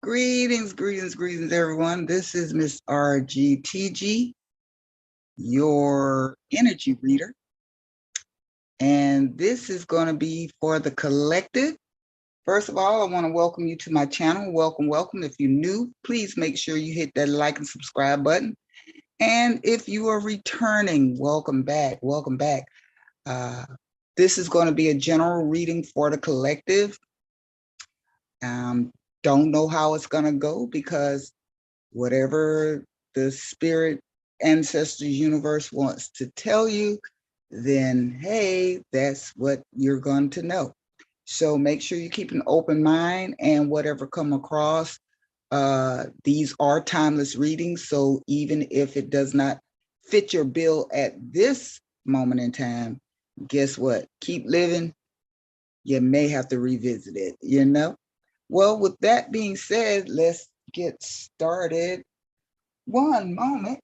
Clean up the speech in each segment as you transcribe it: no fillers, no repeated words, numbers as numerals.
Greetings, greetings, greetings, everyone. This is Miss RGTG, your energy reader. And this is going to be for the collective. First of all, I want to welcome you to my channel. Welcome, welcome. If you're new, please make sure you hit that like and subscribe button. And if you are returning, welcome back, welcome back. This is going to be a general reading for the collective. Don't know how it's going to go because whatever the spirit, ancestors, universe wants to tell you, then hey, that's what you're going to know. So make sure you keep an open mind, and whatever come across, these are timeless readings. So even if it does not fit your bill at this moment in time, guess what? Keep living. You may have to revisit it, you know? Well, with that being said, let's get started. One moment.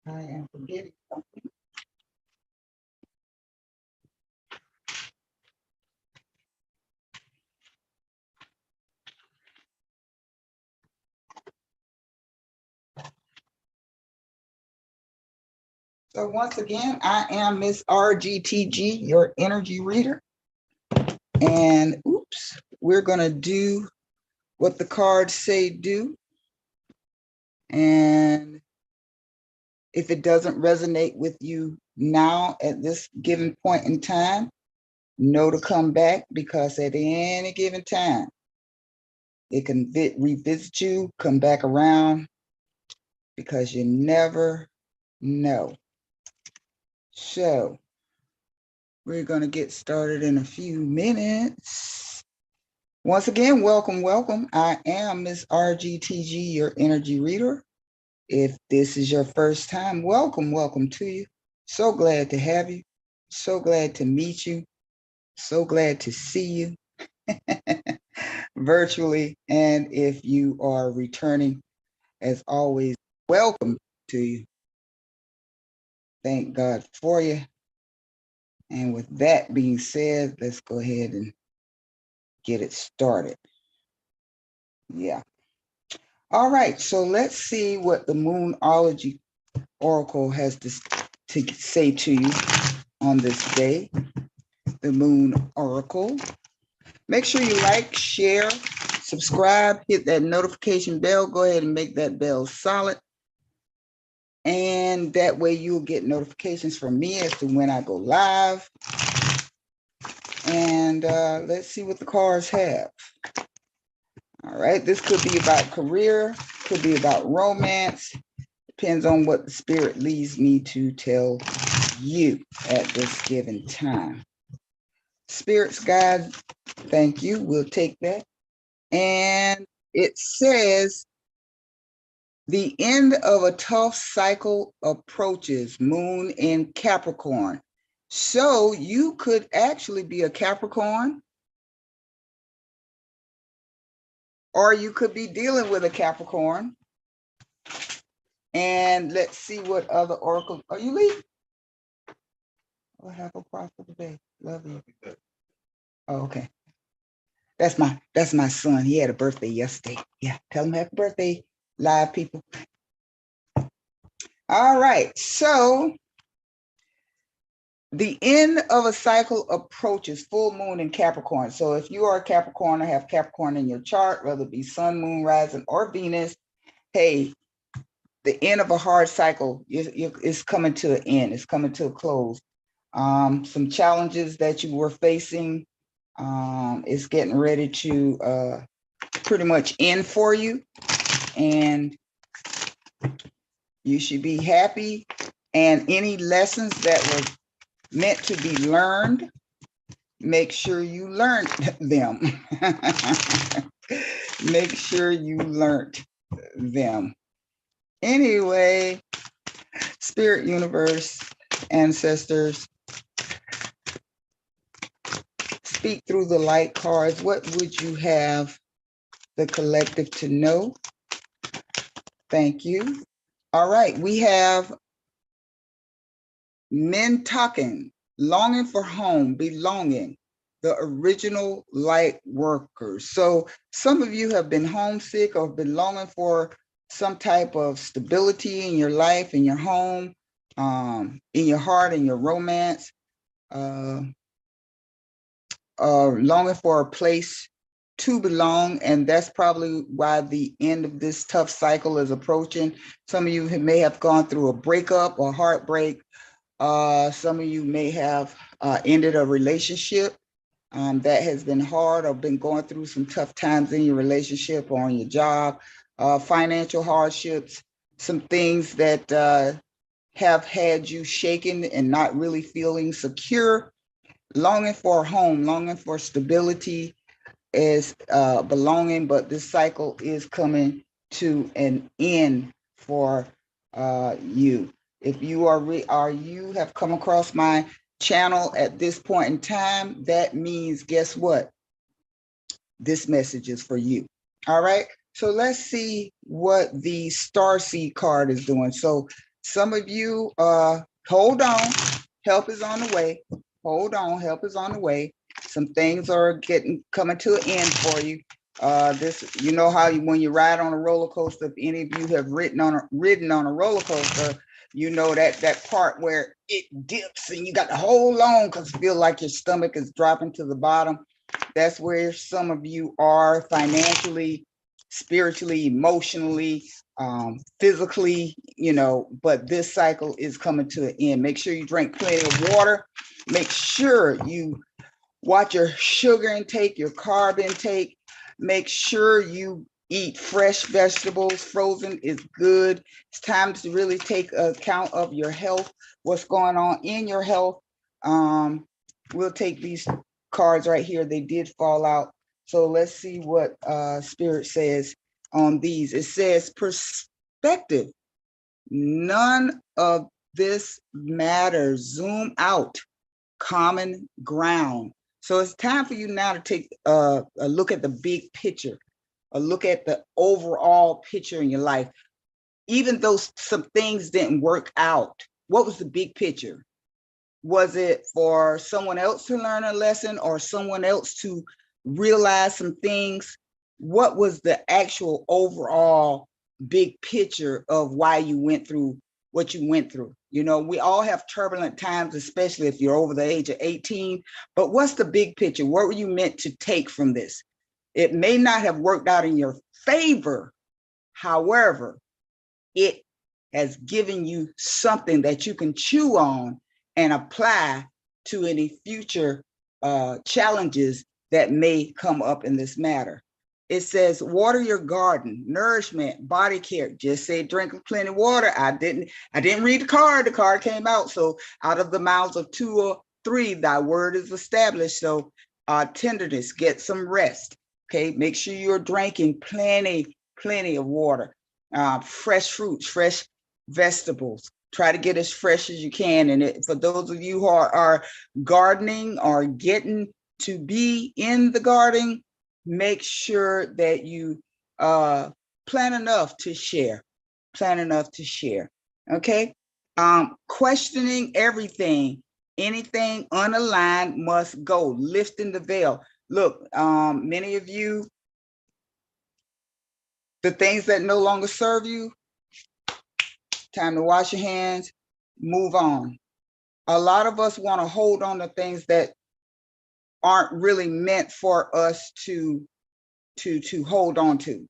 I am forgetting something. So once again, I am Miss RGTG, your energy reader. And oops, we're going to do what the cards say do. And if it doesn't resonate with you now at this given point in time, know to come back, because at any given time, it can revisit you, come back around, because you never know. So we're going to get started in a few minutes. Once again, welcome, welcome. I am Miss RGTG, your energy reader. If this is your first time, welcome, welcome to you. So glad to have you. So glad to meet you. So glad to see you virtually. And if you are returning, as always, welcome to you. Thank God for you. And with that being said, let's go ahead and get it started. Yeah. All right. So let's see what the Moonology Oracle has to say to you on this day. The Moon Oracle. Make sure you like, share, subscribe, hit that notification bell. Go ahead and make that bell solid. And that way you'll get notifications from me as to when I go live. And let's see what the cards have. All right, this could be about career, could be about romance. Depends on what the spirit leads me to tell you at this given time. Spirits guide, thank you. We'll take that. And it says, the end of a tough cycle approaches, Moon in Capricorn. So you could actually be a Capricorn, or you could be dealing with a Capricorn. And let's see what other oracle. Are you leaving? Oh, have a prosperous day. Love you. Oh, okay. That's my son. He had a birthday yesterday. Yeah, tell him happy birthday, live people. All right, so the end of a cycle approaches, full moon in Capricorn. So if you are a Capricorn or have Capricorn in your chart, whether it be sun, moon, rising, or Venus, hey, the end of a hard cycle is coming to an end. It's coming to a close. Some challenges that you were facing is getting ready to pretty much end for you. And you should be happy. And any lessons that were meant to be learned, make sure you learned them. Make sure you learned them. Anyway, spirit universe, ancestors, speak through the light cards. What would you have the collective to know? Thank you. All right, we have men talking, longing for home, belonging. the original light workers. So some of you have been homesick or been longing for some type of stability in your life, in your home, in your heart, in your romance, longing for a place to belong. And that's probably why the end of this tough cycle is approaching. Some of you may have gone through a breakup or heartbreak. Some of you may have ended a relationship that has been hard, or been going through some tough times in your relationship or on your job, financial hardships, some things that have had you shaken and not really feeling secure, longing for a home, longing for stability, is belonging. But this cycle is coming to an end for you. If you you have come across my channel at this point in time, that means, guess what? This message is for you. All right. So let's see what the Starseed card is doing. So some of you, hold on. Help is on the way. Hold on. Help is on the way. Some things are coming to an end for you. You know how when you ride on a roller coaster, if any of you have ridden on a roller coaster, you know that part where it dips and you got to hold on because you feel like your stomach is dropping to the bottom. That's where some of you are financially, spiritually, emotionally, physically, but this cycle is coming to an end. Make sure you drink plenty of water. Make sure you watch your sugar intake, your carb intake. Make sure you eat fresh vegetables. Frozen is good. It's time to really take account of your health, what's going on in your health. We'll take these cards right here. They did fall out. So let's see what Spirit says on these. It says perspective. None of this matters. Zoom out. Common ground. So it's time for you now to take a look at the big picture, a look at the overall picture in your life. Even though some things didn't work out, what was the big picture? Was it for someone else to learn a lesson or someone else to realize some things? What was the actual overall big picture of why you went through what you went through? We all have turbulent times, especially if you're over the age of 18. But what's the big picture? What were you meant to take from this? It may not have worked out in your favor. However, it has given you something that you can chew on and apply to any future challenges that may come up in this matter. It says, water your garden, nourishment, body care. Just say drink plenty of water. I didn't read the card. The card came out. So out of the mouths of 2 or 3, thy word is established. So tenderness, get some rest. Okay, make sure you're drinking plenty of water. Fresh fruits, fresh vegetables. Try to get as fresh as you can. And for those of you who are gardening or getting to be in the garden, make sure that you plan enough to share. Plan enough to share. Okay. Questioning everything. Anything unaligned must go. Lifting the veil. Look, many of you, the things that no longer serve you, time to wash your hands, move on. A lot of us want to hold on to things that aren't really meant for us to hold on to.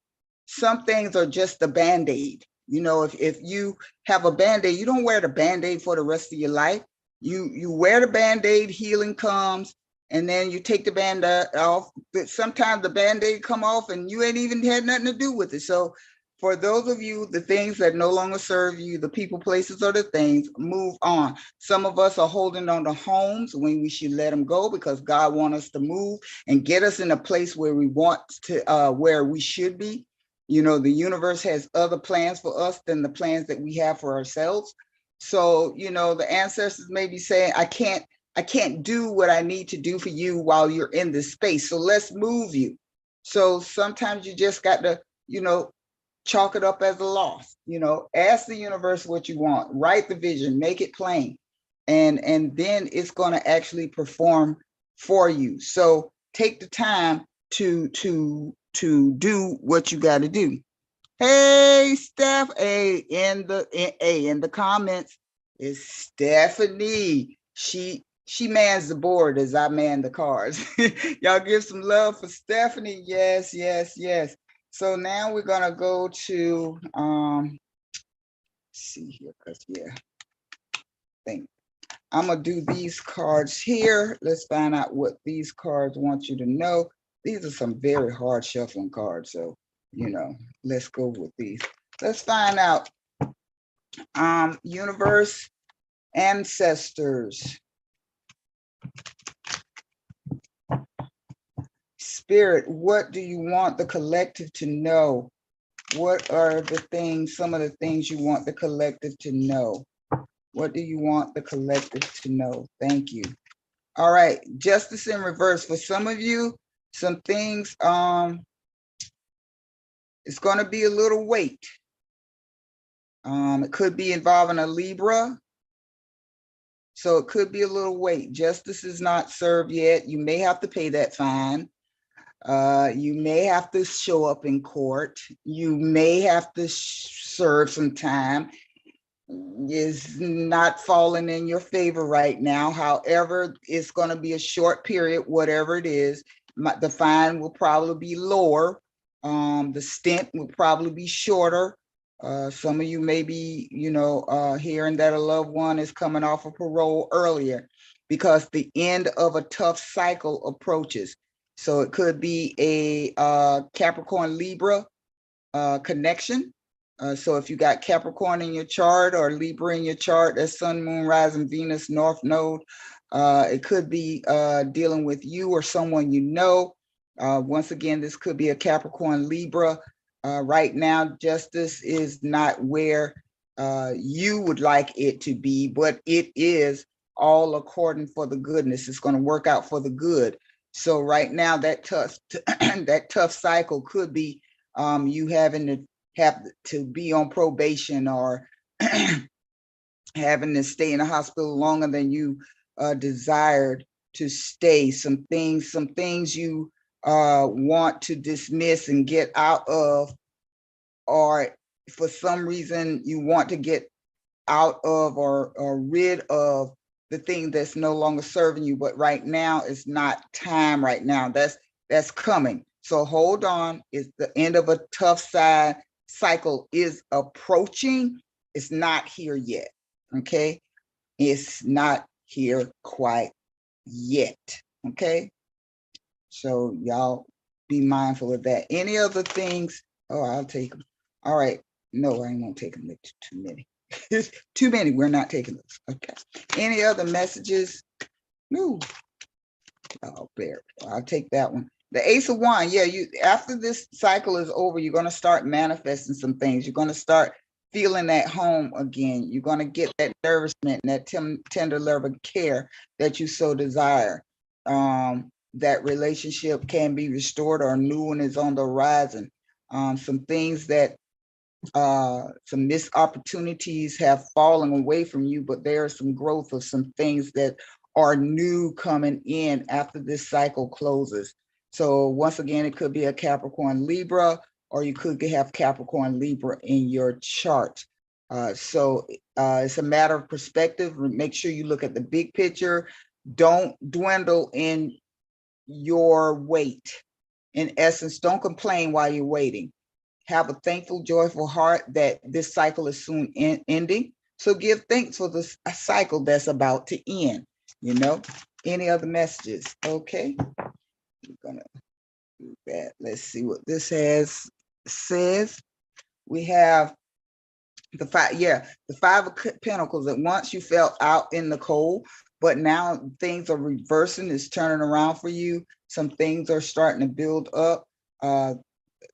Some things are just a Band-Aid. If you have a Band-Aid, you don't wear the Band-Aid for the rest of your life. You wear the Band-Aid, healing comes, and then you take the Band-Aid off. But sometimes the Band-Aid come off and you ain't even had nothing to do with it. So for those of you, the things that no longer serve you, the people, places, or the things, move on. Some of us are holding on to homes when we should let them go, because God wants us to move and get us in a place where we want to, where we should be. The universe has other plans for us than the plans that we have for ourselves. So, the ancestors may be saying, I can't do what I need to do for you while you're in this space. So let's move you. So sometimes you just got to, chalk it up as a loss. Ask the universe what you want, write the vision, make it plain, and then it's going to actually perform for you. So take the time to do what you got to do. Hey, Steph. In the comments is Stephanie. She mans the board as I man the cards. Y'all give some love for Stephanie. Yes, yes, yes. So now we're gonna go to see here, because I'm gonna do these cards here. Let's find out what these cards want you to know. These are some very hard shuffling cards, so let's go with these. Let's find out. Universe, ancestors, spirit, what do you want the collective to know? What are some of the things you want the collective to know? What do you want the collective to know? Thank you. All right, justice in reverse. For some of you, some things, it's going to be a little weight. It could be involving a Libra. So it could be a little weight. Justice is not served yet. You may have to pay that fine. You may have to show up in court. You may have to serve some time. Is not falling in your favor right now. However, it's going to be a short period, whatever it is. The fine will probably be lower. The stint will probably be shorter. Some of you may be, hearing that a loved one is coming off of parole earlier because the end of a tough cycle approaches. So it could be a Capricorn Libra connection. So if you got Capricorn in your chart or Libra in your chart, that's Sun, Moon, Rising, Venus, North Node. It could be dealing with you or someone you know. Once again, this could be a Capricorn Libra. Right now, justice is not where you would like it to be, but it is all according for the goodness. It's going to work out for the good. So right now, that tough cycle could be you having to have to be on probation or having to stay in a hospital longer than you desired to stay. Some things you want to dismiss and get out of, or for some reason you want to get out of or rid of the thing that's no longer serving you. But right now it's not time. Right now that's coming. So hold on. It's the end of a tough cycle is approaching. It's not here yet. Okay, it's not here quite yet. Okay, so y'all be mindful of that. Any other things? Oh, I'll take them. All right. No, I ain't gonna take them. It's too many. Too many. We're not taking those. Okay. Any other messages? No. Oh, there. I'll take that one. The Ace of Wands. Yeah, after this cycle is over, you're going to start manifesting some things. You're going to start feeling at home again. You're going to get that nourishment and that tender love and care that you so desire. That relationship can be restored, or a new one is on the horizon. Some things that some missed opportunities have fallen away from you, but there is some growth of some things that are new coming in after this cycle closes. So once again, it could be a Capricorn Libra, or you could have Capricorn Libra in your chart. So it's a matter of perspective. Make sure you look at the big picture. Don't dwindle in your weight. In essence, don't complain while you're waiting. Have a thankful, joyful heart that this cycle is soon ending. So give thanks for this cycle that's about to end. Any other messages? Okay, we're gonna do that. Let's see what this says. We have the Five of Pentacles. That once you felt out in the cold, but now things are reversing. It's turning around for you. Some things are starting to build up.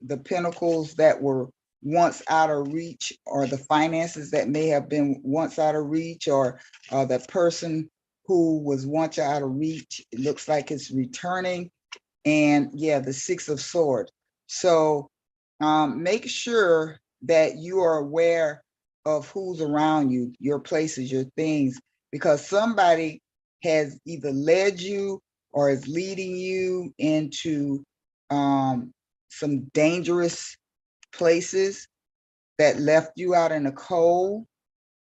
The pentacles that were once out of reach, or the finances that may have been once out of reach, or that person who was once out of reach, it looks like it's returning. And yeah, the Six of Swords. So make sure that you are aware of who's around you, your places, your things, because somebody has either led you or is leading you into some dangerous places that left you out in the cold.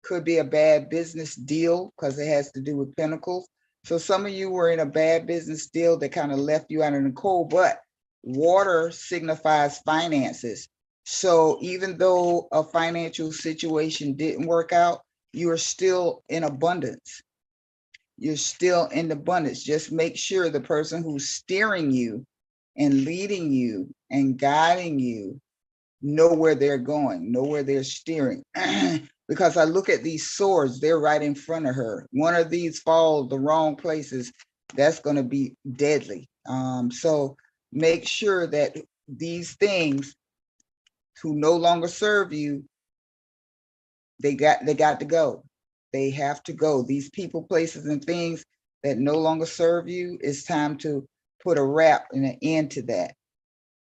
Could be a bad business deal because it has to do with pentacles. So some of you were in a bad business deal that kind of left you out in the cold, but water signifies finances. So even though a financial situation didn't work out, you are still in abundance. You're still in abundance. Just make sure the person who's steering you and leading you and guiding you know where they're going, know where they're steering. Because I look at these swords, they're right in front of her. One of these fall the wrong places, that's going to be deadly. So make sure that these things who no longer serve you, they got to go. They have to go. These people, places, and things that no longer serve you, it's time to put a wrap and an end to that.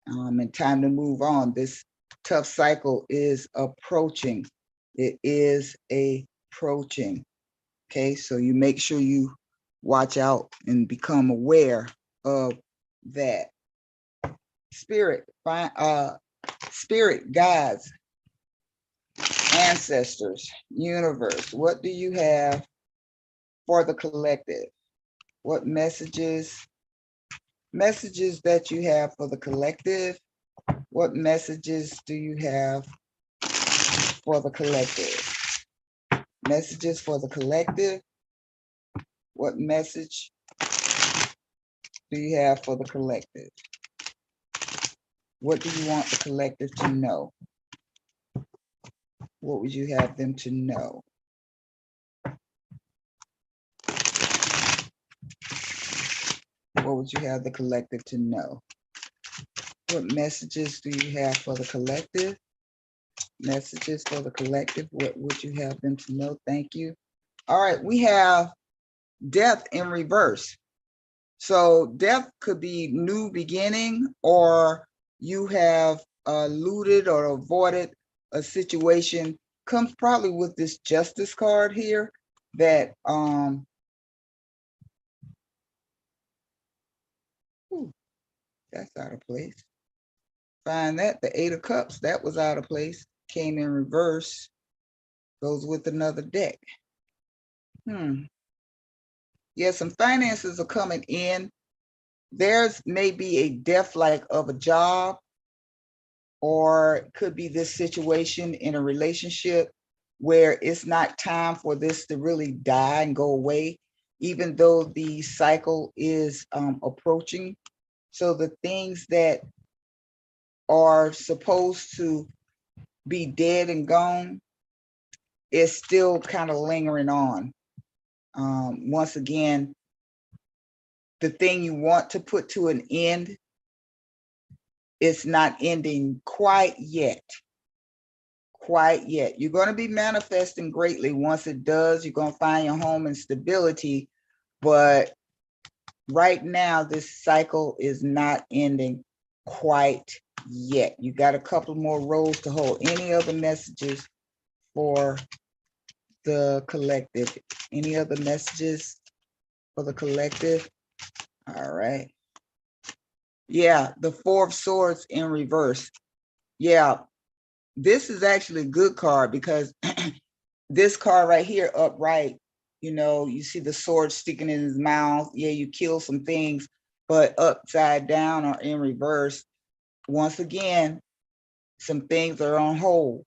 And time to move on. This tough cycle is approaching. It is approaching. Okay, so you make sure you watch out and become aware of that. Spirit, spirit guides, ancestors, universe, what do you have for the collective? What messages that you have for the collective? What messages do you have for the collective? Messages for the collective. What message do you have for the collective? What do you want the collective to know? What would you have them to know? What would you have the collective to know? What messages do you have for the collective? Messages for the collective. What would you have them to know? Thank you. All right, we have death in reverse. So death could be new beginning, or you have eluded or avoided a situation. Comes probably with this justice card here that that's out of place. Find that, the 8 of Cups, that was out of place. Came in reverse. Goes with another deck. Yeah, some finances are coming in. There's maybe a death like of a job, or it could be this situation in a relationship where it's not time for this to really die and go away, even though the cycle is approaching. So the things that are supposed to be dead and gone is still kind of lingering on. Once again, the thing you want to put to an end, it's not ending quite yet. Quite yet. You're going to be manifesting greatly. Once it does, you're going to find your home and stability. But right now, this cycle is not ending quite yet. You got a couple more rows to hold. Any other messages for the collective? Any other messages for the collective? All right. Yeah, the 4 of Swords in reverse. Yeah, this is actually a good card because this card right here upright, you know, you see the sword sticking in his mouth. Yeah, you kill some things, but upside down or in reverse, once again, some things are on hold.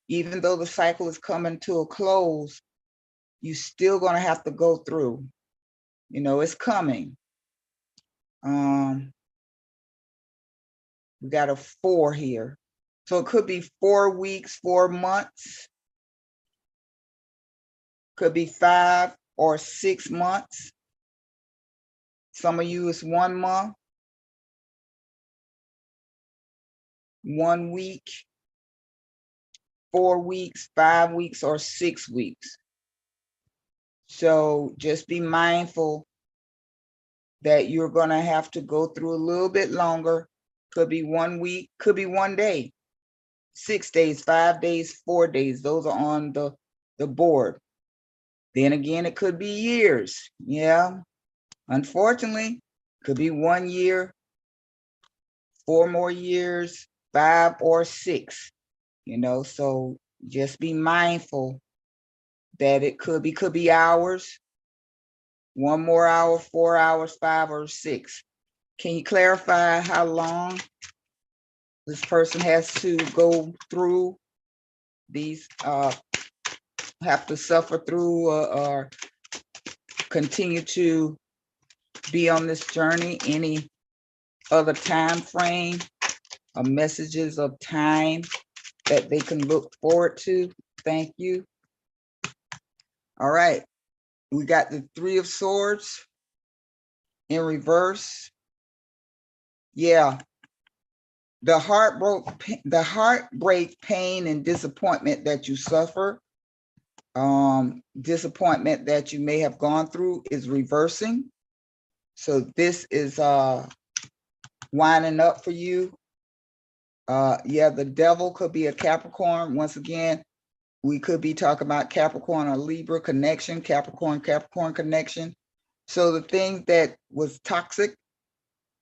Even though the cycle is coming to a close, you still going to have to go through. You know, it's coming. We got a 4 here. So it could be 4 weeks, 4 months. Could be 5 or 6 months. Some of you is 1 month, 1 week, 4 weeks, 5 weeks, or 6 weeks. So just be mindful that you're going to have to go through a little bit longer. Could be 1 week, could be 1 day, 6 days, 5 days, 4 days. Those are on the board. Then again, it could be years. Yeah. Unfortunately, could be 1 year, 4 more years, 5 or 6, you know, so just be mindful that it could be hours, 1 more hour, 4 hours, 5 or 6. Can you clarify how long this person has to go through these, have to suffer through or continue to be on this journey? Any other time frame or messages of time that they can look forward to? Thank you. All right, we got the 3 of Swords in reverse. Yeah, the heartbreak, pain, and disappointment that you suffer, disappointment that you may have gone through is reversing. So this is winding up for you. Yeah, the devil could be a Capricorn. Once again, we could be talking about Capricorn or Libra connection, Capricorn connection. So the thing that was toxic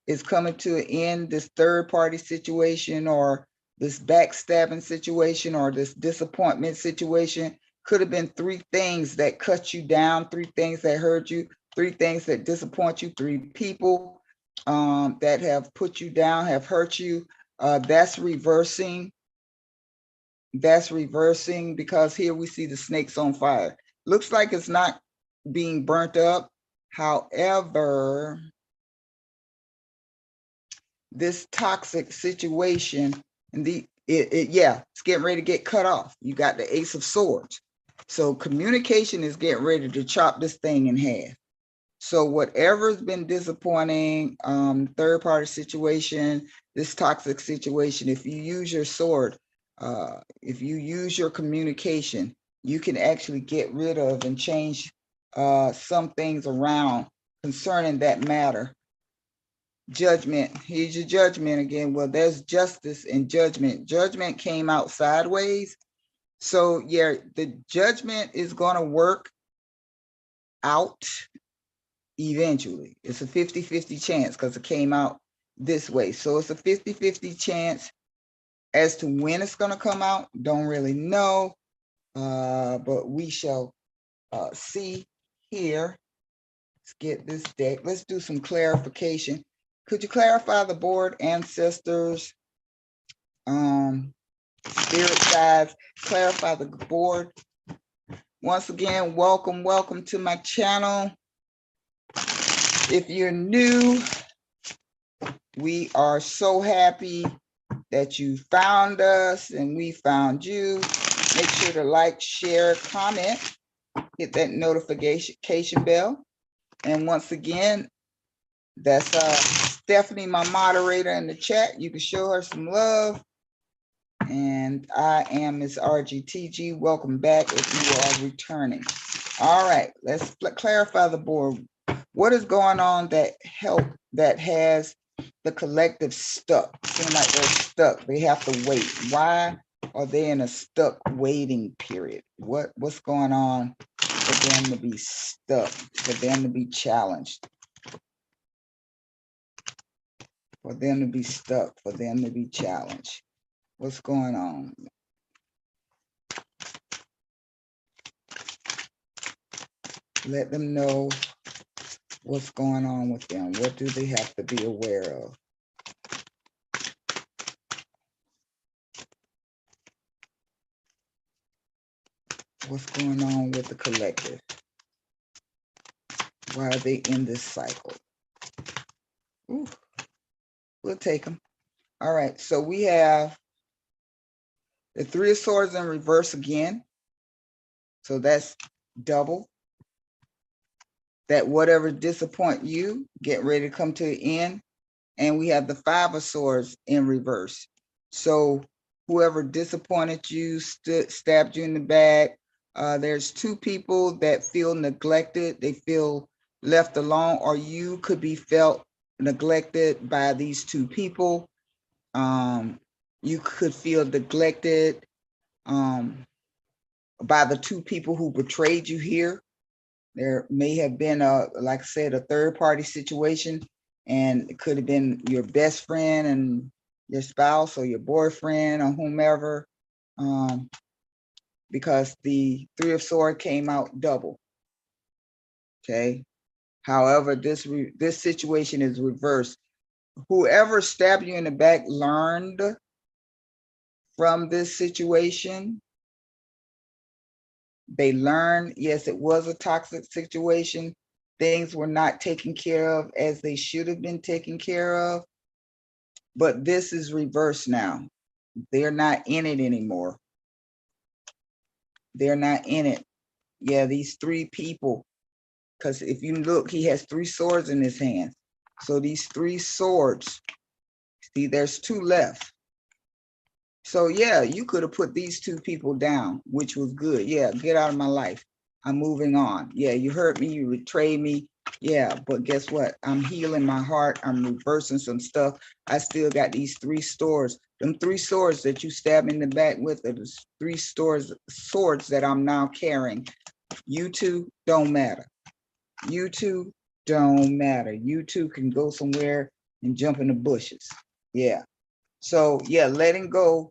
is coming to an end. This third party situation or this backstabbing situation or this disappointment situation could have been 3 things that cut you down, 3 things that hurt you, 3 things that disappoint you, 3 people that have put you down, have hurt you. That's reversing. That's reversing because here we see the snakes on fire. Looks like it's not being burnt up. However, this toxic situation and yeah, it's getting ready to get cut off. You got the Ace of Swords. So communication is getting ready to chop this thing in half. So whatever's been disappointing, third party situation, this toxic situation, if you use your sword, if you use your communication, you can actually get rid of and change some things around concerning that matter. Judgment, here's your judgment again. Well, there's justice and judgment. Judgment came out sideways. So yeah, the judgment is going to work out eventually. It's a 50-50 chance because it came out this way. So it's a 50-50 chance. As to when it's going to come out, don't really know, but we shall see here. Let's get this deck. Let's do some clarification. Could you clarify the board, ancestors, spirit guides, clarify the board? Once again, welcome to my channel. If you're new, we are so happy that you found us and we found you. Make sure to like, share, comment, hit that notification bell. And once again, that's Stephanie, my moderator in the chat. You can show her some love. And I am Ms. RGTG. Welcome back if you are returning. All right, let's clarify the board. What is going on that has the collective stuck? Seem like they're stuck. They have to wait. Why are they in a stuck waiting period? What's going on for them to be stuck, for them to be challenged, for them to be stuck, for them to be challenged? What's going on? Let them know what's going on with them. What do they have to be aware of? What's going on with the collective? Why are they in this cycle? Ooh, we'll take them. All right, so we have the 3 of Swords in reverse again. So that's double. That whatever disappoint you, get ready to come to an end. And we have the 5 of Swords in reverse. So whoever disappointed you, stabbed you in the back, there's 2 people that feel neglected. They feel left alone, or you could be felt neglected by these 2 people. You could feel neglected by the 2 people who betrayed you here. There may have been like I said, a third party situation, and it could have been your best friend and your spouse or your boyfriend or whomever, because the Three of Swords came out double. Okay. However, this situation is reversed. Whoever stabbed you in the back learned from this situation. They learned, yes, it was a toxic situation. Things were not taken care of as they should have been taken care of. But this is reversed now. They're not in it anymore. They're not in it. Yeah, these three people, because if you look, he has 3 swords in his hands. So these 3 swords, see, there's 2 left. So yeah, you could have put these 2 people down, which was good. Yeah, get out of my life. I'm moving on. Yeah, you hurt me, you betrayed me. Yeah, but guess what? I'm healing my heart. I'm reversing some stuff. I still got these 3 swords. Them 3 swords that you stabbed me in the back with are the 3 swords that I'm now carrying. You 2 don't matter. You 2 don't matter. You 2 can go somewhere and jump in the bushes. Yeah. So yeah, letting go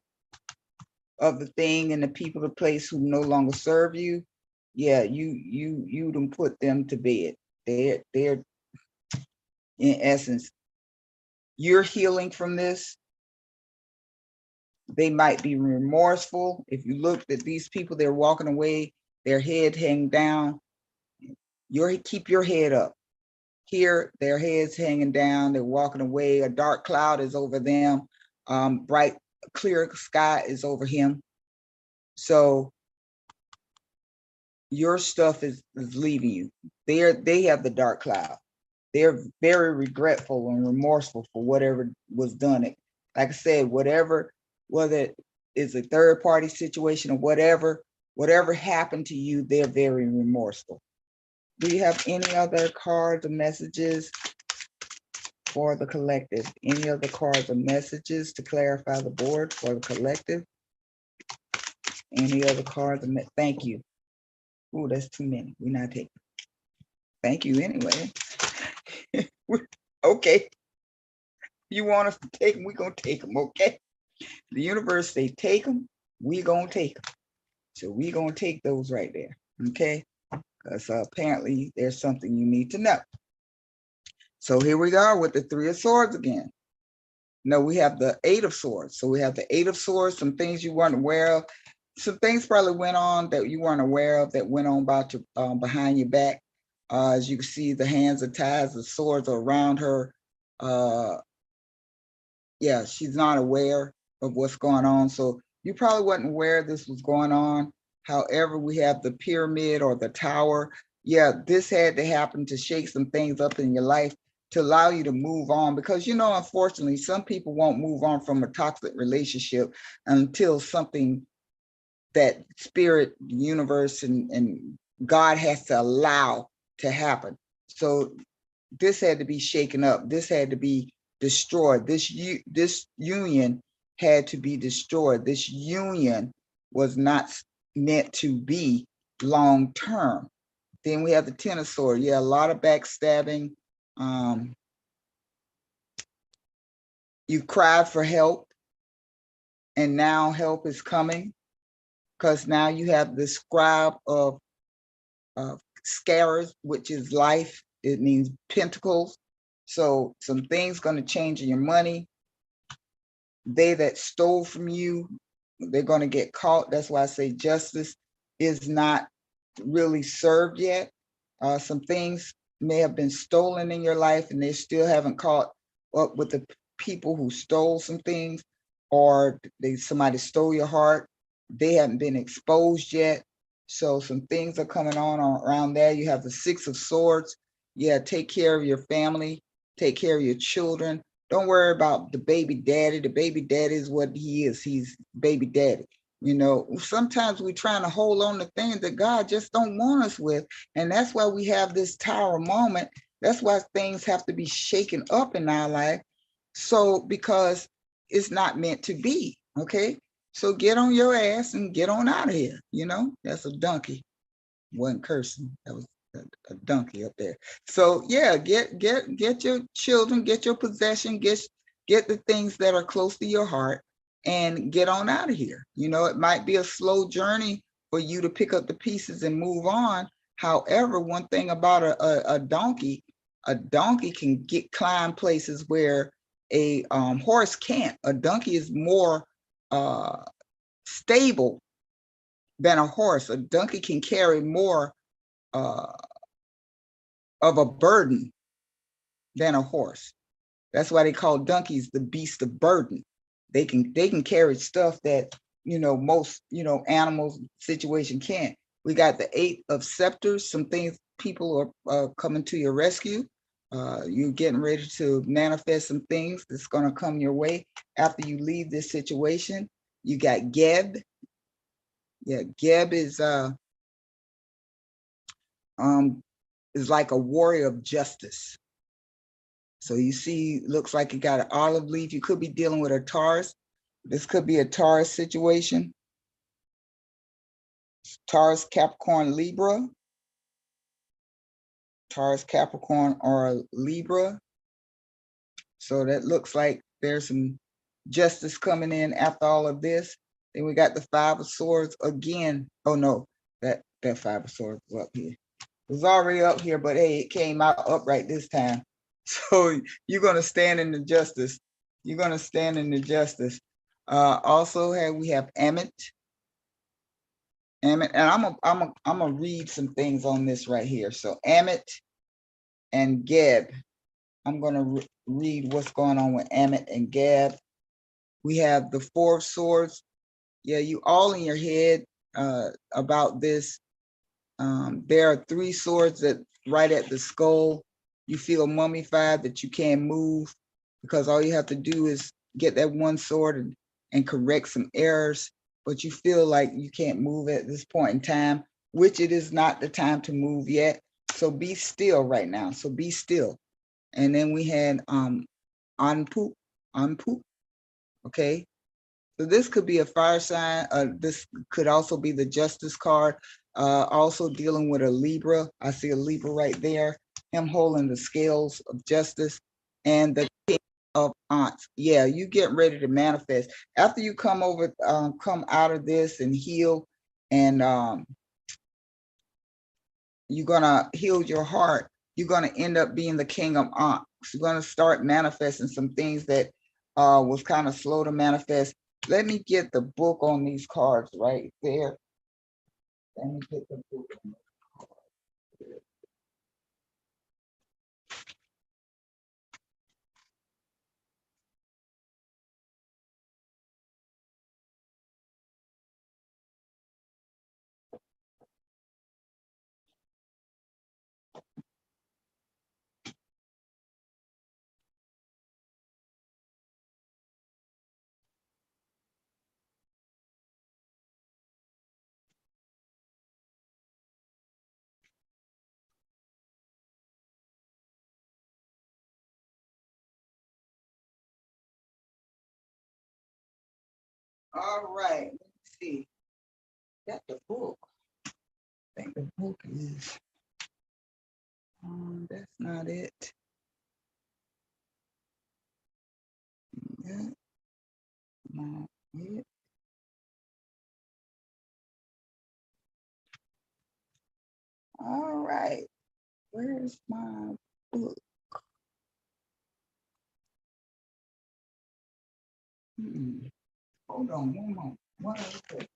of the thing and the people, the place who no longer serve you. Yeah, you don't put them to bed. They're in essence, you're healing from this. They might be remorseful. If you look at these people, they're walking away, their head hanging down. Keep your head up. Here, their heads hanging down, they're walking away. A dark cloud is over them. Bright, clear sky is over him. So your stuff is leaving you. They have the dark cloud. They're very regretful and remorseful for whatever was done. Like I said, whether it is a third party situation or whatever happened to you, they're very remorseful. Do you have any other cards or messages for the collective? Any other cards or messages to clarify the board for the collective? Any other cards? Thank you. Oh, that's too many. We're not taking. Thank you anyway. Okay. You want us to take them, we're going to take them, okay? The universe say take them, we're going to take them. So we're going to take those right there, okay? Because apparently there's something you need to know. So here we are with the 3 of Swords again. No, we have the 8 of Swords. So we have the 8 of Swords, some things you weren't aware of. Some things probably went on that you weren't aware of that went on about your, behind your back. As you can see, the hands are tied, the swords are around her. Yeah, she's not aware of what's going on. So you probably wasn't aware this was going on. However, we have the pyramid or the tower. Yeah, this had to happen to shake some things up in your life to allow you to move on, because, you know, unfortunately, some people won't move on from a toxic relationship until something that spirit, universe, and God has to allow to happen. So this had to be shaken up. This had to be destroyed. This union had to be destroyed. This union was not meant to be long term. Then we have the 10 of Swords. Yeah, a lot of backstabbing. You cried for help, and now help is coming, because now you have the scribe of scarers, which is life. It means pentacles. So some things going to change in your money. They that stole from you, they're going to get caught. That's why I say justice is not really served yet. Some things may have been stolen in your life, and they still haven't caught up with the people who stole some things, or somebody stole your heart. They haven't been exposed yet. So some things are coming on around there. You have the 6 of Swords. Yeah, take care of your family, take care of your children. Don't worry about the baby daddy. The baby daddy is what he is. He's baby daddy. You know, sometimes we're trying to hold on to things that God just don't want us with. And that's why we have this tower moment. That's why things have to be shaken up in our life. So, because it's not meant to be, okay? So get on your ass and get on out of here, you know? That's a donkey. Wasn't cursing. That was A donkey up there. So yeah, get your children, get your possession, get the things that are close to your heart, and get on out of here. You know, it might be a slow journey for you to pick up the pieces and move on. However, one thing about a donkey can climb places where a horse can't. A donkey is more stable than a horse. A donkey can carry more of a burden than a horse. That's why they call donkeys the beast of burden. They can carry stuff that, you know, most, you know, animals situation can't. We got the 8 of scepters. Some things, people are coming to your rescue. You're getting ready to manifest some things that's going to come your way after you leave this situation. You got Geb. Yeah, Geb is like a warrior of justice. So you see, looks like you got an olive leaf. You could be dealing with a Taurus. This could be a Taurus situation. Taurus, Capricorn, Libra. Taurus, Capricorn, or Libra. So that looks like there's some justice coming in after all of this. Then we got the 5 of Swords again. Oh no, that 5 of Swords was up here. It was already up here, but hey, it came out upright this time. So you're going to stand in the justice. You're going to stand in the justice. Also, we have Amit. Amit, and I'm gonna read some things on this right here. So Amit and Geb. I'm gonna read what's going on with Amit and Geb. We have the 4 of Swords. Yeah, you all in your head about this. There are 3 swords that right at the skull. You feel mummified, that you can't move, because all you have to do is get that 1 sword and correct some errors, but you feel like you can't move at this point in time, which it is not the time to move yet. So be still right now. So be still. And then we had Anpu, okay? So this could be a fire sign. This could also be the Justice card. Also dealing with a Libra. I see a Libra right there. Him holding the scales of justice, and the King of Aunts. Yeah, you get ready to manifest after you come out of this and heal, and you're gonna heal your heart. You're gonna end up being the King of Aunts. You're gonna start manifesting some things that was kind of slow to manifest. Let me get the book on these cards right there. Let me get the book on the cards. All right, let's see. Got the book. I think the book is. That's not it. That's not it. All right, where's my book? Hold on one moment. One other second.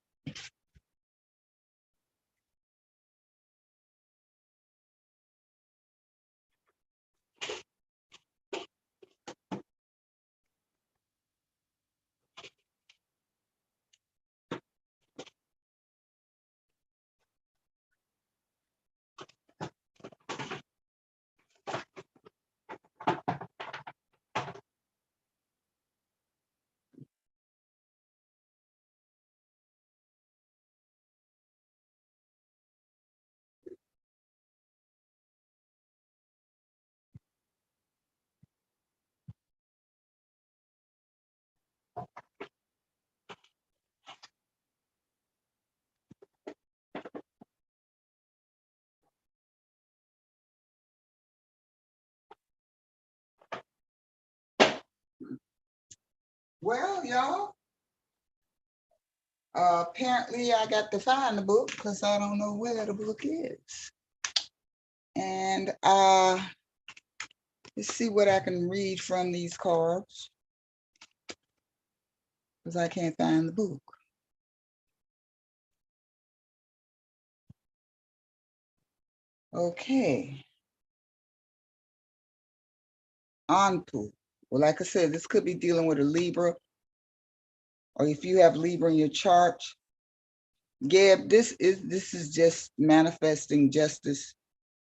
Well, y'all, apparently I got to find the book because I don't know where the book is. And let's see what I can read from these cards, because I can't find the book. Okay. Anpu. Well, like I said, this could be dealing with a Libra, or if you have Libra in your chart, Gab, this is just manifesting justice.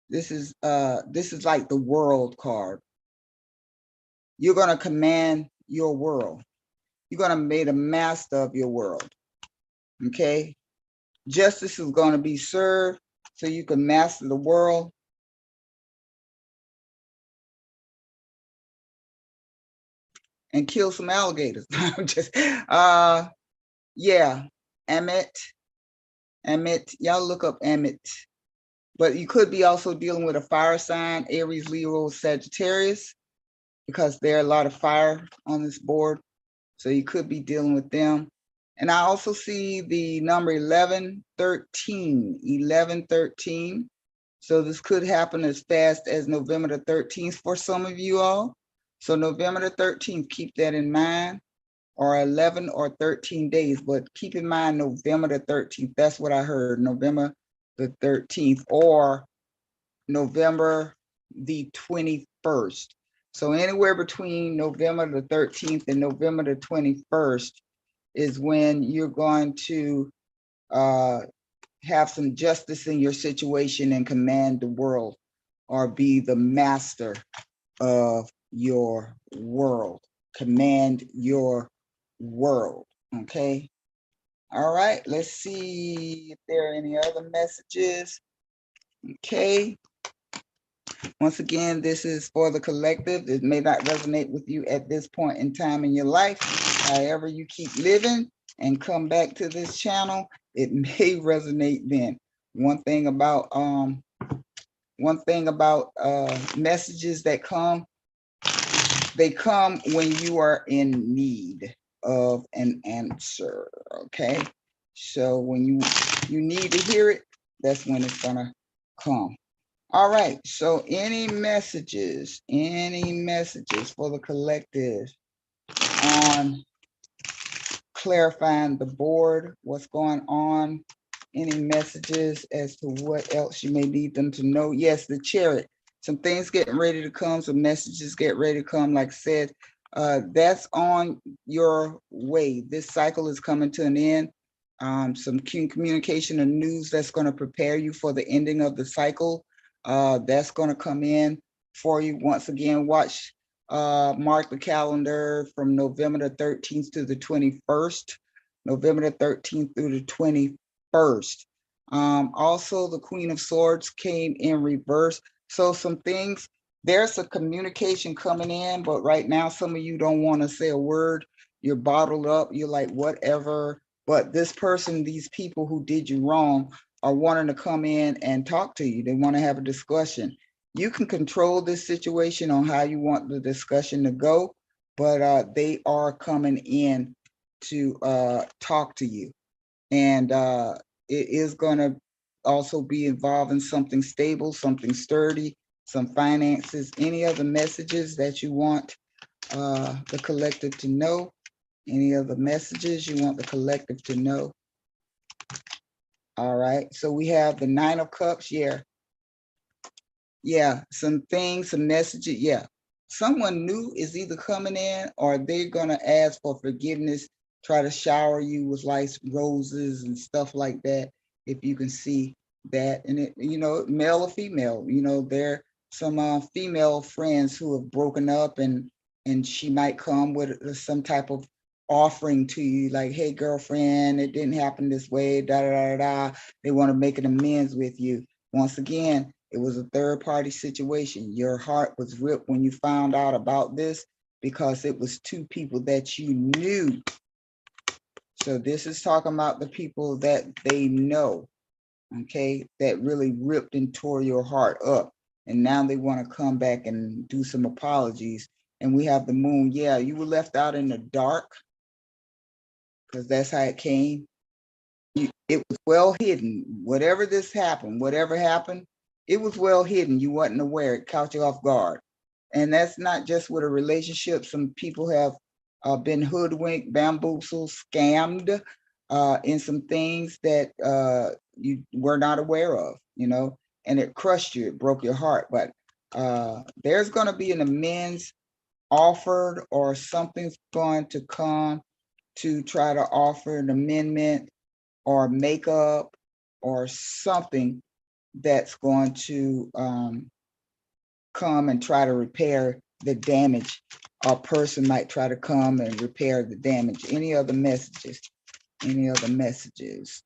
This is like the world card. You're gonna command your world. You're gonna make a master of your world. Okay? Justice is gonna be served so you can master the world. And kill some alligators. I'm just yeah. Amit, y'all look up Amit. But you could be also dealing with a fire sign, Aries, Leo, Sagittarius, because there are a lot of fire on this board. So you could be dealing with them. And I also see the number 1113, 1113. So this could happen as fast as November the 13th for some of you all. So November the 13th, keep that in mind, or 11 or 13 days, but keep in mind November the 13th. That's what I heard, November the 13th, or November the 21st. So anywhere between November the 13th and November the 21st is when you're going to have some justice in your situation and command the world, or be the master of your world. Command your world. Okay. All right. Let's see if there are any other messages. Okay. Once again, this is for the collective. It may not resonate with you at this point in time in your life. However, you keep living and come back to this channel, it may resonate then. One thing about messages that come, they come when you are in need of an answer. Okay. So when you need to hear it, that's when it's gonna come. All right, so any messages for the collective on clarifying the board, what's going on, any messages as to what else you may need them to know? Yes, the Chariot, some things getting ready to come, some messages get ready to come. Like I said, that's on your way. This cycle is coming to an end. Some communication and news that's going to prepare you for the ending of the cycle. That's going to come in for you. Once again, watch, mark the calendar from November the 13th to the 21st, November the 13th through the 21st. Also, the Queen of Swords came in reverse. So some things, there's a communication coming in, but right now, some of you don't want to say a word. You're bottled up. You're like, whatever. But this person, these people who did you wrong are wanting to come in and talk to you. They want to have a discussion. You can control this situation on how you want the discussion to go, but they are coming in to talk to you. And it is going to also be involving something stable, something sturdy, some finances. Any other messages that you want the collective to know? Any other messages you want the collective to know? All right, so we have the Nine of Cups. Yeah, some things, some messages. Yeah, someone new is either coming in or they're gonna ask for forgiveness, try to shower you with light roses and stuff like that. If you can see that, and it, male or female, there are some female friends who have broken up, and she might come with some type of offering to you, like, hey girlfriend, it didn't happen this way, da da da da. They want to make an amends with you. Once again, it was a third party situation. Your heart was ripped when you found out about this, because it was two people that you knew. So this is talking about the people that they know, okay, that really ripped and tore your heart up. And now they want to come back and do some apologies. And we have the moon. Yeah, you were left out in the dark because that's how it came. It was well hidden. Whatever happened, it was well hidden. You wasn't aware. It caught you off guard. And that's not just with a relationship. Some people have been hoodwinked, bamboozled, scammed in some things that you were not aware of, and it crushed you. It broke your heart. But there's going to be an amends offered, or something's going to come to try to offer an amendment or makeup or something that's going to come and try to repair the damage. A person might try to come and repair the damage. Any other messages? Any other messages?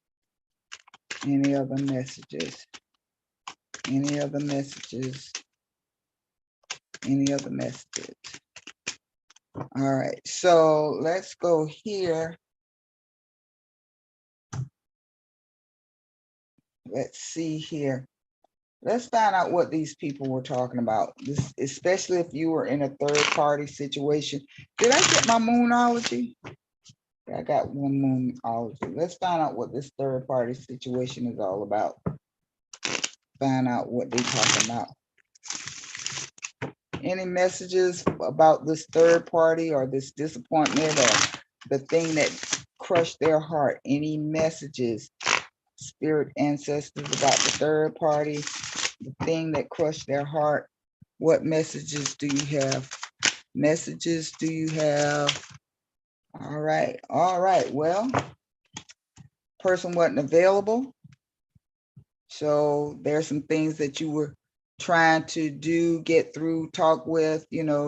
Any other messages? Any other messages? Any other messages? All right, so let's go here. Let's see here. Let's find out what these people were talking about. This, especially if you were in a third-party situation. Did I get my moonology? I got one moonology. Let's find out what this third-party situation is all about. Find out what they're talking about. Any messages about this third party or this disappointment or the thing that crushed their heart? Any messages, spirit ancestors, about the third party, the thing that crushed their heart? What messages do you have? Messages do you have? All right. Well, person wasn't available. So there's some things that you were trying to do, get through, talk with,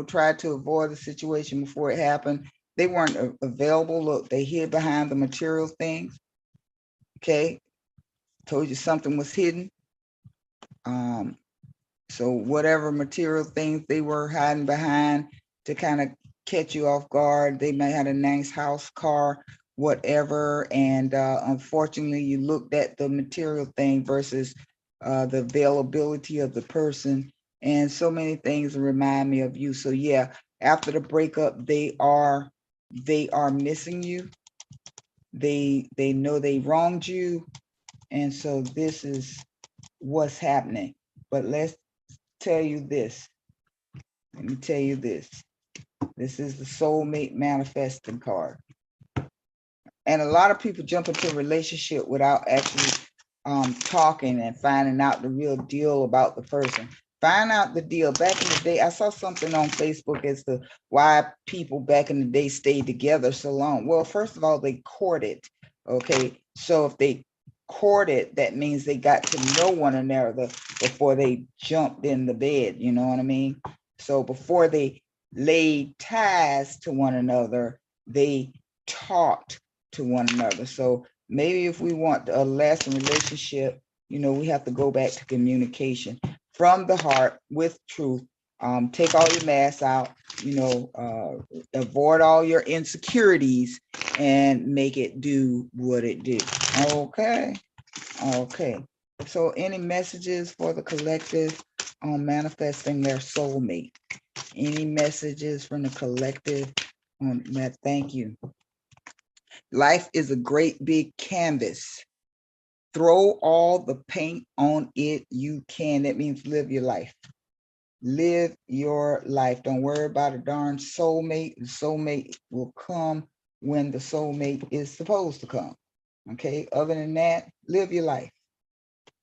try to avoid the situation before it happened. They weren't available. Look, they hid behind the material things. Okay. Told you something was hidden. So whatever material things they were hiding behind to kind of catch you off guard, they may have a nice house, car, whatever. And unfortunately, you looked at the material thing versus the availability of the person. And so many things remind me of you. So yeah, after the breakup, they are missing you. They know they wronged you. And so this is what's happening. But let's tell you this. Let me tell you this. This is the soulmate manifesting card. And a lot of people jump into a relationship without actually talking and finding out the real deal about the person. Find out the deal. Back in the day, I saw something on Facebook as to why people back in the day stayed together so long. Well, first of all, they courted. Okay, so if they courted, that means they got to know one another before they jumped in the bed. You know what I mean? So before they laid ties to one another, they talked to one another. So maybe if we want a lasting relationship, we have to go back to communication from the heart with truth. Take all your masks out, avoid all your insecurities and make it do what it do. Okay. So any messages for the collective on manifesting their soulmate? Any messages from the collective on that? Thank you. Life is a great big canvas. Throw all the paint on it you can. That means live your life. Live your life. Don't worry about a darn soulmate. The soulmate will come when the soulmate is supposed to come. Okay. Other than that, live your life.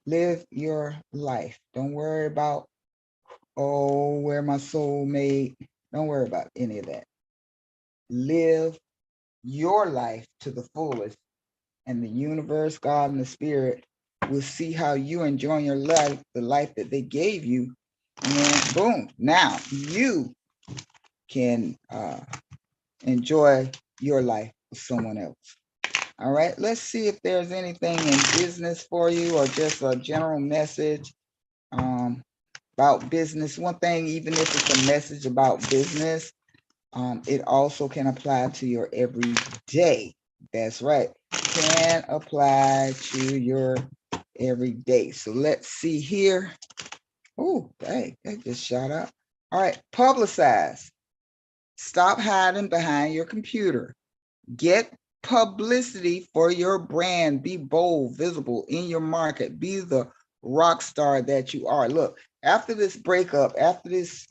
Live your life. Don't worry about, oh, where my soulmate. Don't worry about any of that. Live your life to the fullest, and the universe, God, and the spirit will see how you enjoy your life, the life that they gave you, and then boom, now you can enjoy your life with someone else. All right, let's see if there's anything in business for you or just a general message about business. One thing, even if it's a message about business, it also can apply to your everyday. That's right. Can apply to your everyday. So let's see here. Oh, dang, that just shot up. All right, publicize. Stop hiding behind your computer. Get publicity for your brand. Be bold, visible in your market. Be the rock star that you are. Look, after this breakup, after this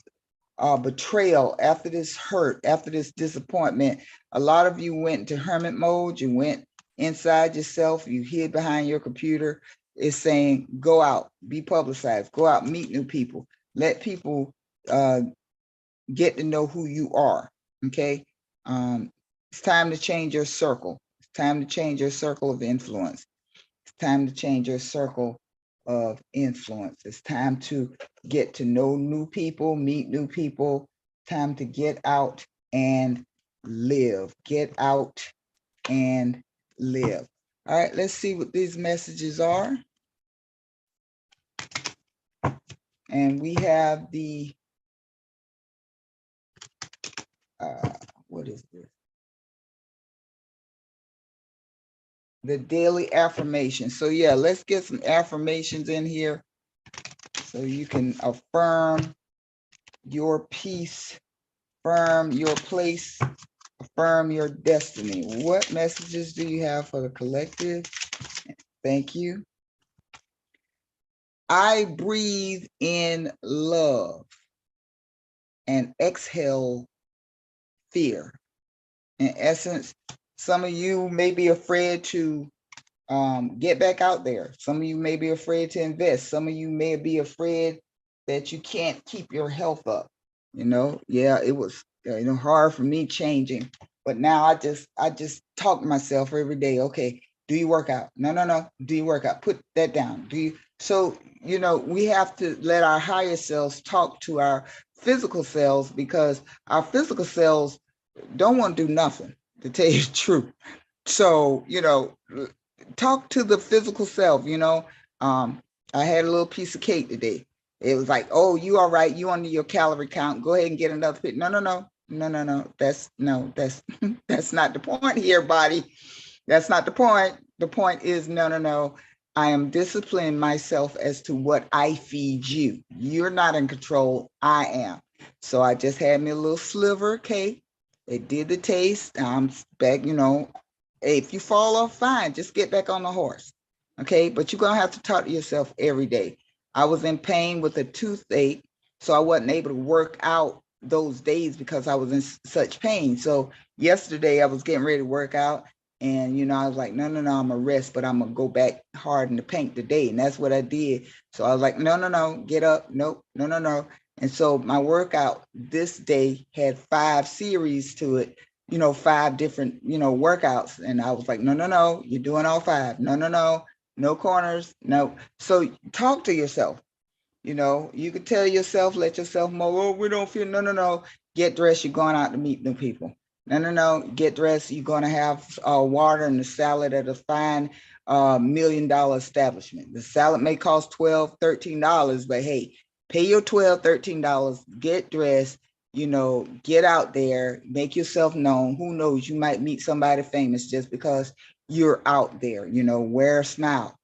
betrayal, after this hurt, after this disappointment, a lot of you went into hermit mode. You went inside yourself. You hid behind your computer. It's saying, go out, be publicized, go out, meet new people. Let people get to know who you are, okay? It's time to change your circle. It's time to change your circle of influence. It's time to change your circle of influence. It's time to get to know new people, meet new people. Time to get out and live. Get out and live. All right, let's see what these messages are. And we have the, what is this? The daily affirmation. So yeah, let's get some affirmations in here so you can affirm your peace, affirm your place, affirm your destiny. What messages do you have for the collective? Thank you. I breathe in love and exhale fear. In essence, some of you may be afraid to get back out there. Some of you may be afraid to invest. Some of you may be afraid that you can't keep your health up. You know, yeah, it was hard for me changing, but now I just talk to myself every day. Okay, do you work out? No. Do you work out? Put that down. Do you? So we have to let our higher selves talk to our physical selves, because our physical selves don't want to do nothing, to tell you the truth. So talk to the physical self. I had a little piece of cake today. It was like, oh, you all right, you under your calorie count, go ahead and get another piece. No, that's that's not the point here, body. That's not the point. The point is, no, I am disciplining myself as to what I feed you. You're not in control, I am. So I just had me a little sliver of cake. It did the taste. I'm back, if you fall off, fine, just get back on the horse. Okay, but you're gonna have to talk to yourself every day. I was in pain with a toothache, so I wasn't able to work out those days because I was in such pain. So yesterday I was getting ready to work out, and I was like, no, I'm gonna rest, but I'm gonna go back hard in the paint today. And that's what I did. So I was like, no, get up. Nope, no. And so my workout this day had 5 series to it, 5 different, workouts. And I was like, no, you're doing all 5. No corners. No. So talk to yourself. You could tell yourself, let yourself know, oh, we don't feel, no. Get dressed. You're going out to meet new people. No. Get dressed. You're going to have water and a salad at a fine $1 million establishment. The salad may cost $12, $13, but hey, pay your $12, $13, get dressed, get out there, make yourself known. Who knows, you might meet somebody famous just because you're out there. Wear a smile,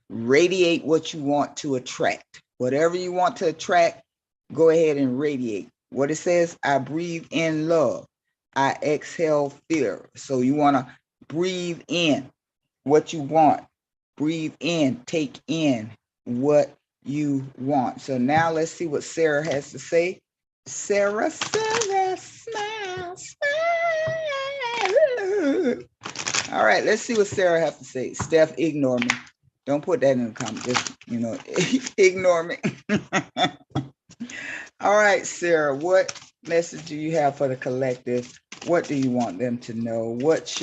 radiate what you want to attract. Whatever you want to attract, go ahead and radiate. What it says, I breathe in love, I exhale fear. So you want to breathe in what you want. Breathe in, take in what you want. So now let's see what Sarah has to say. Sarah, smile. All right, let's see what Sarah has to say. Steph, ignore me. Don't put that in the comment. Just, ignore me. All right, Sarah, what message do you have for the collective? What do you want them to know? What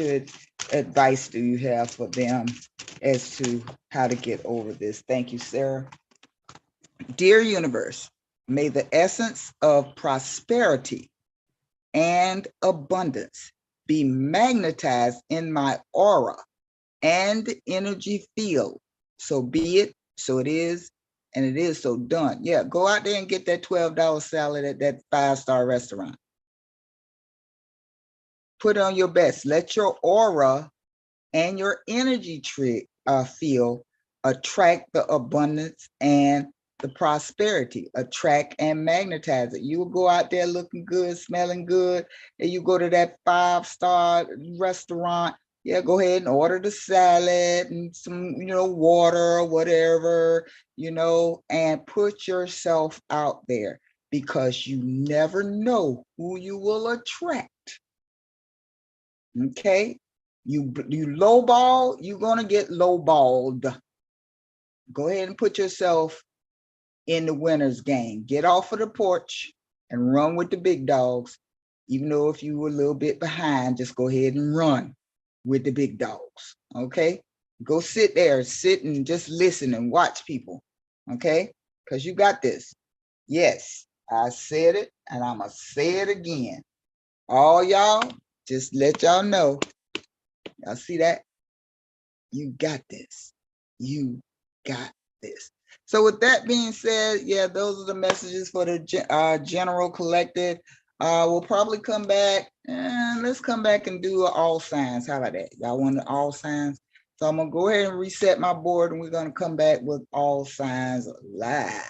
advice do you have for them as to how to get over this? Thank you, Sarah. Dear universe, may the essence of prosperity and abundance be magnetized in my aura and energy field. So be it, so it is, and it is so done. Yeah, go out there and get that $12 salad at that 5-star restaurant. Put on your best. Let your aura and your energy field attract the abundance and the prosperity, attract and magnetize it. You will go out there looking good, smelling good, and you go to that 5-star restaurant. Yeah, go ahead and order the salad and some, water or whatever, and put yourself out there, because you never know who you will attract. Okay? You lowball, you're going to get lowballed. Go ahead and put yourself in the winner's game. Get off of the porch and run with the big dogs. Even though if you were a little bit behind, just go ahead and run with the big dogs. Okay? Go sit there, sit and just listen and watch people. Okay? Because you got this. Yes, I said it and I'm going to say it again. All y'all, just let y'all know. Y'all see that? You got this. You got this. So with that being said, yeah, those are the messages for the general collective. We'll probably come back and let's come back and do all signs. How about that? Y'all want all signs? So I'm going to go ahead and reset my board and we're going to come back with all signs live.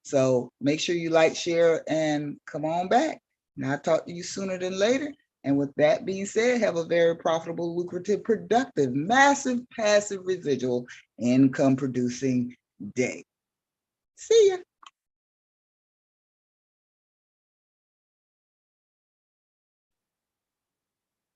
So make sure you like, share, and come on back. And I'll talk to you sooner than later. And with that being said, have a very profitable, lucrative, productive, massive, passive, residual income producing day. See ya.